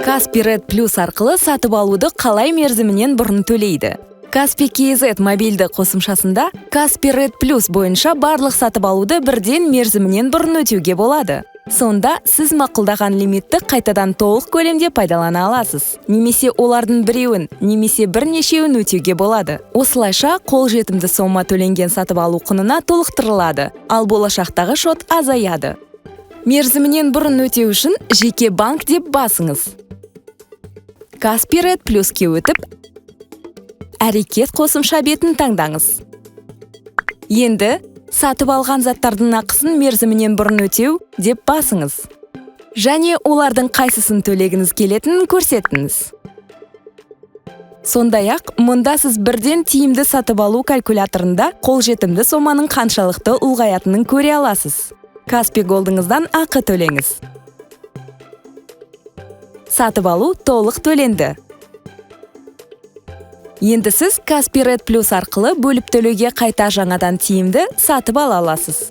Каспи Ред Плюс арқылы сатып алуды қалай мерзімінен бұрын төлейді? Каспи KZ мобильді қосымшасында Каспи Ред Плюс бойынша барлық сатып алуды бірден мерзімінен бұрын өтеуге болады. Сонда сіз мақұлдаған лимитті қайтадан толық көлемде пайдалана аласыз. Немесе олардың біреуін, немесе бірнешеуін өтеуге болады. Осылайша қолжетімді сома төленген сатып алу құнына толықтырылады, ал болашақтағы шот азаяды. Мерзімінен бұрын өтеу үшін жеке банк деп басыңыз. Каспи Ред Плюске өтіп, әрекет қосымша бетін таңдаңыз. Енді сатып алған заттардың ақысын мерзімінен бұрын өтеу деп басыңыз. Және олардың қайсысын төлегіңіз келетінін көрсетіңіз. Сондай-ақ, мұнда сіз бірден тиімді сатып алу калькуляторында қолжетімді соманың қаншалықты ұлғаятынын көре аласыз. Каспи Голдыңыздан ақы төлеңіз. Сатып алу толық төленді. Енді сіз Каспи Ред Плюс арқылы бөліп төлеуге қайта жаңадан тиімді сатып ала аласыз.